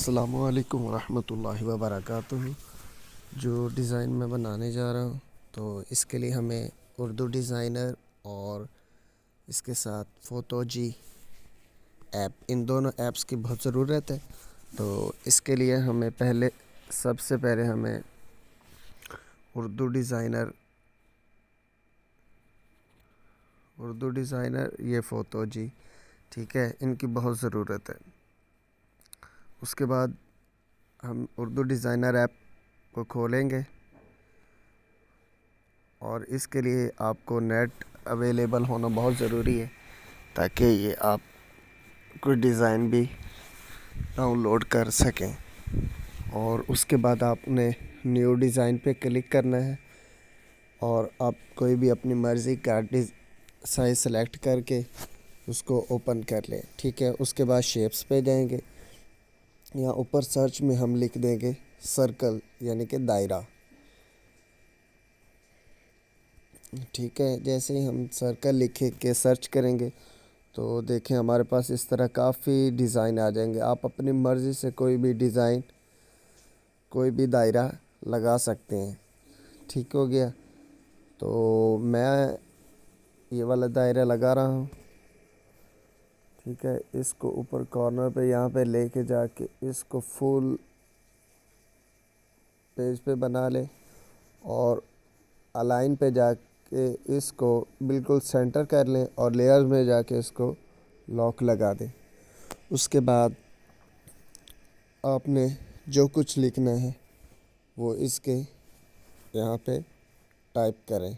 अस्सलामुअलैकुम वरहमतुल्लाहि वबरकातुहू। जो डिज़ाइन मैं बनाने जा रहा हूँ तो इसके लिए हमें उर्दू डिज़ाइनर और इसके साथ फ़ोटोजी ऐप, इन दोनों ऐप्स की बहुत ज़रूरत है। तो इसके लिए हमें सबसे पहले हमें उर्दू डिज़ाइनर ये फ़ोटोजी, ठीक है, इनकी बहुत ज़रूरत है। उसके बाद हम उर्दू डिज़ाइनर ऐप को खोलेंगे और इसके लिए आपको नेट अवेलेबल होना बहुत ज़रूरी है ताकि ये आप कोई डिज़ाइन भी डाउनलोड कर सकें। और उसके बाद आपने न्यू डिज़ाइन पे क्लिक करना है और आप कोई भी अपनी मर्ज़ी का साइज़ सेलेक्ट करके उसको ओपन कर लें, ठीक है। उसके बाद शेप्स पे जाएंगे, यहाँ ऊपर सर्च में हम लिख देंगे सर्कल यानी कि दायरा, ठीक है। जैसे ही हम सर्कल लिखे के सर्च करेंगे तो देखें हमारे पास इस तरह काफ़ी डिज़ाइन आ जाएंगे। आप अपनी मर्ज़ी से कोई भी डिज़ाइन, कोई भी दायरा लगा सकते हैं, ठीक हो गया। तो मैं ये वाला दायरा लगा रहा हूँ, ठीक है। इसको ऊपर कॉर्नर पे यहाँ पे लेके जाके इसको फुल पेज पे बना लें और अलाइन पे जाके इसको बिल्कुल सेंटर कर लें और लेयर्स में जाके इसको लॉक लगा दें। उसके बाद आपने जो कुछ लिखना है वो इसके यहाँ पे टाइप करें,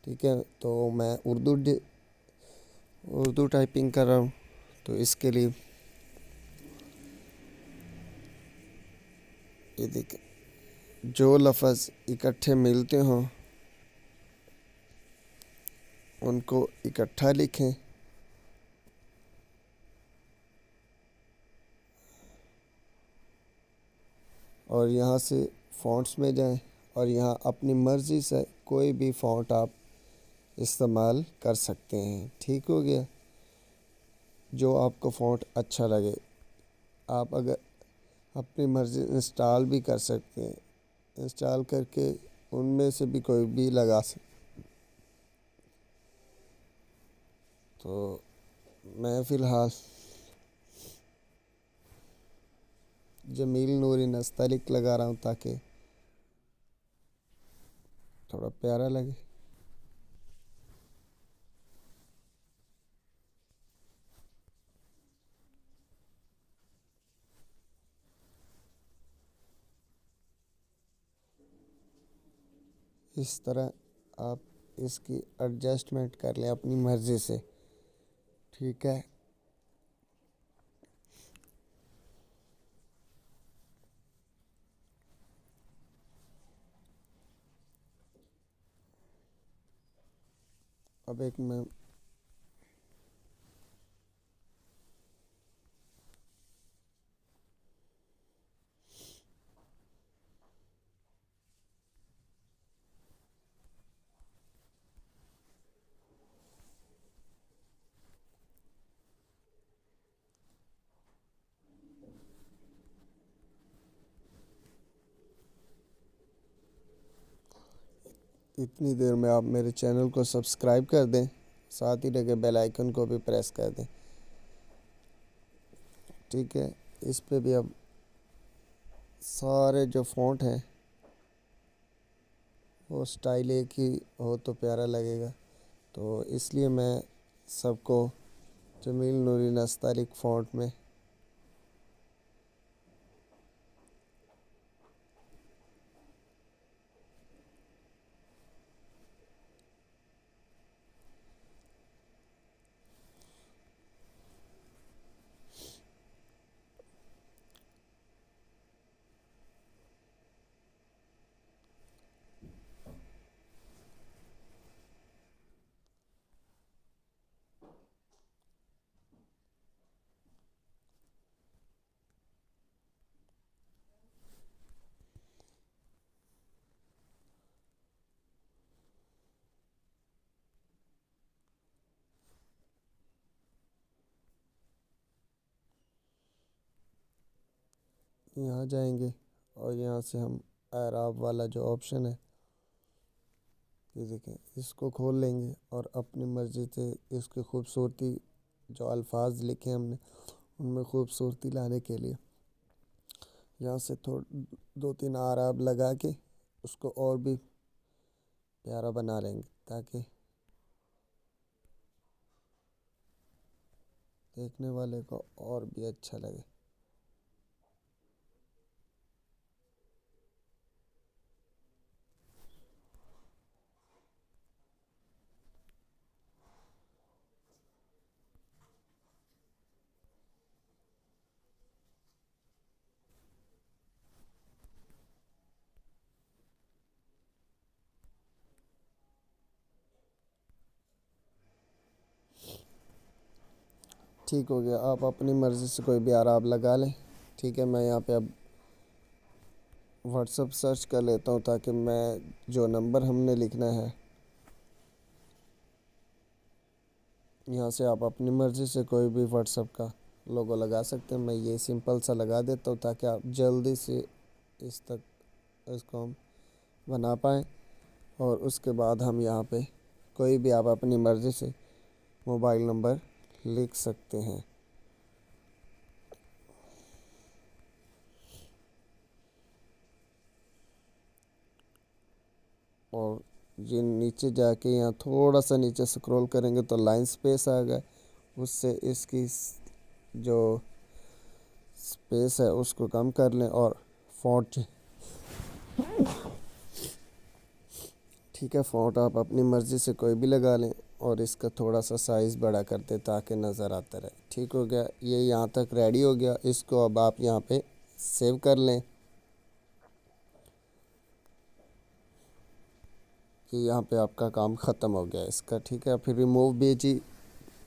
ठीक है। तो मैं उर्दू टाइपिंग कर रहा हूँ, तो इसके लिए ये देखें, जो लफ्ज़ इकट्ठे मिलते हों उनको इकट्ठा लिखें और यहाँ से फ़ॉन्ट्स में जाएं और यहाँ अपनी मर्ज़ी से कोई भी फ़ॉन्ट आप इस्तेमाल कर सकते हैं, ठीक हो गया। जो आपको फ़ॉन्ट अच्छा लगे आप अगर अपनी मर्ज़ी इंस्टॉल भी कर सकते हैं, इंस्टॉल करके उनमें से भी कोई भी लगा सकते। तो मैं फ़िलहाल जमील नूरी नस्तलिक लगा रहा हूँ ताकि थोड़ा प्यारा लगे। इस तरह आप इसकी एडजस्टमेंट कर लें अपनी मर्ज़ी से, ठीक है। अब एक मैं इतनी देर में आप मेरे चैनल को सब्सक्राइब कर दें, साथ ही लगे बेल आइकन को भी प्रेस कर दें, ठीक है। इस पे भी अब सारे जो फ़ॉन्ट हैं वो स्टाइल एक ही हो तो प्यारा लगेगा। तो इसलिए मैं सबको जमील नूरी नस्तलिक फ़ॉन्ट में यहाँ जाएंगे और यहाँ से हम एराब वाला जो ऑप्शन है ये देखें, इसको खोल लेंगे और अपनी मर्ज़ी से इसकी खूबसूरती, जो अल्फाज लिखे हमने उनमें खूबसूरती लाने के लिए यहाँ से थोड़ा 2-3 आराब लगा के उसको और भी प्यारा बना लेंगे ताकि देखने वाले को और भी अच्छा लगे। ठीक हो गया, आप अपनी मर्ज़ी से कोई भी आराब लगा लें। ठीक है, मैं यहाँ पे अब व्हाट्सअप सर्च कर लेता हूँ ताकि मैं जो नंबर हमने लिखना है यहाँ से आप अपनी मर्ज़ी से कोई भी व्हाट्सअप का लोगो लगा सकते हैं। मैं ये सिंपल सा लगा देता हूँ ताकि आप जल्दी से इसको हम बना पाएँ और उसके बाद हम यहाँ पे कोई भी आप अपनी मर्ज़ी से मोबाइल नंबर लिख सकते हैं। और ये नीचे जाके यहाँ थोड़ा सा नीचे स्क्रॉल करेंगे तो लाइन स्पेस आ गया, उससे इसकी जो स्पेस है उसको कम कर लें और फ़ॉन्ट, ठीक है, फ़ॉन्ट आप अपनी मर्ज़ी से कोई भी लगा लें और इसका थोड़ा सा साइज़ बड़ा कर दें ताकि नज़र आता रहे। ठीक हो गया, ये यहाँ तक रेडी हो गया। इसको अब आप यहाँ पे सेव कर लें कि यहाँ पे आपका काम ख़त्म हो गया इसका। ठीक है, फिर रिमूव भेजी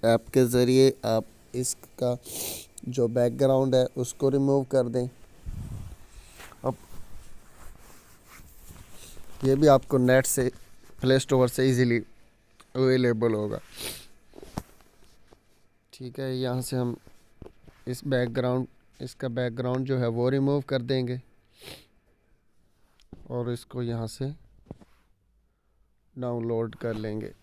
ऐप के ज़रिए आप इसका जो बैकग्राउंड है उसको रिमूव कर दें। अब ये भी आपको नेट से प्ले स्टोर से इजीली अवेलेबल होगा। ठीक है, यहाँ से हम इसका बैकग्राउंड जो है वो रिमूव कर देंगे और इसको यहाँ से डाउनलोड कर लेंगे।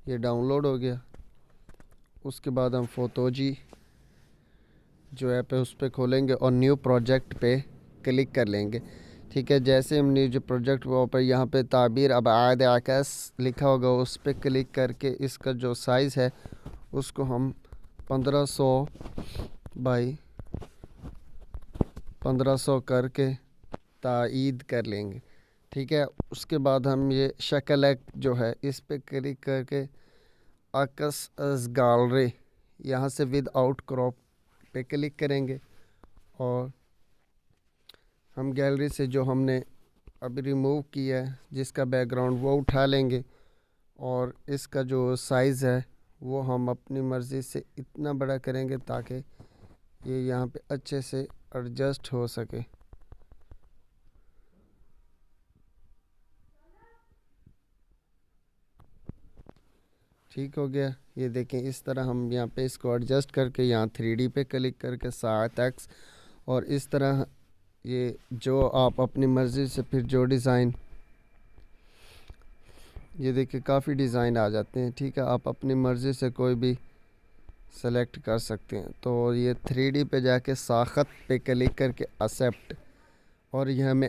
ये डाउनलोड हो गया। उसके बाद हम फोटोजी जो ऐप है उस पर खोलेंगे और न्यू प्रोजेक्ट पे क्लिक कर लेंगे। ठीक है, जैसे हम न्यू जो प्रोजेक्ट वो पर यहाँ पे ताबीर अब आयद आकाश लिखा होगा उस पर क्लिक करके इसका जो साइज़ है उसको हम 1500 बाई 1500 करके तायीद कर लेंगे। ठीक है, उसके बाद हम ये शक्ल जो है इस पर क्लिक करके अकस अस गैलरी यहाँ से विद आउट क्रॉप पे क्लिक करेंगे और हम गैलरी से जो हमने अभी रिमूव किया है जिसका बैकग्राउंड वो उठा लेंगे और इसका जो साइज़ है वो हम अपनी मर्ज़ी से इतना बड़ा करेंगे ताकि ये यहाँ पे अच्छे से एडजस्ट हो सके। ठीक हो गया, ये देखें इस तरह हम यहाँ पे इसको एडजस्ट करके यहाँ 3D पे क्लिक करके 7x और इस तरह ये जो आप अपनी मर्ज़ी से फिर जो डिज़ाइन, ये देखिए काफ़ी डिज़ाइन आ जाते हैं। ठीक है, आप अपनी मर्ज़ी से कोई भी सेलेक्ट कर सकते हैं। तो ये 3D पे जाके साखत पे क्लिक करके एक्सेप्ट और ये हमें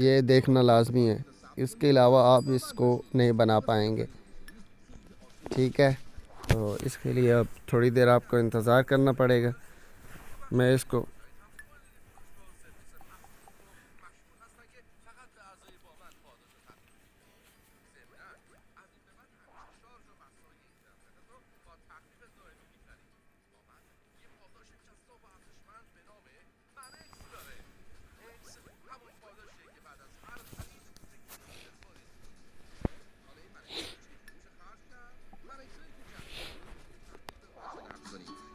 ये देखना लाजमी है, इसके अलावा आप इसको नहीं बना पाएंगे। ठीक है, तो इसके लिए अब थोड़ी देर आपको इंतज़ार करना पड़ेगा। मैं इसको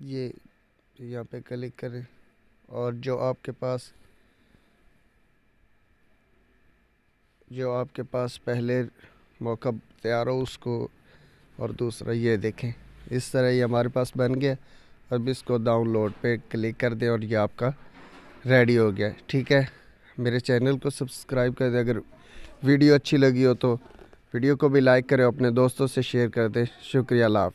ये यहाँ पे क्लिक करें और जो आपके पास पहले मौका तैयार हो उसको, और दूसरा ये देखें इस तरह ये हमारे पास बन गया। अब इसको डाउनलोड पे क्लिक कर दें और ये आपका रेडी हो गया। ठीक है, मेरे चैनल को सब्सक्राइब कर दें। अगर वीडियो अच्छी लगी हो तो वीडियो को भी लाइक करें, अपने दोस्तों से शेयर कर दें। शुक्रिया, अल्लाह हाफ़िज़।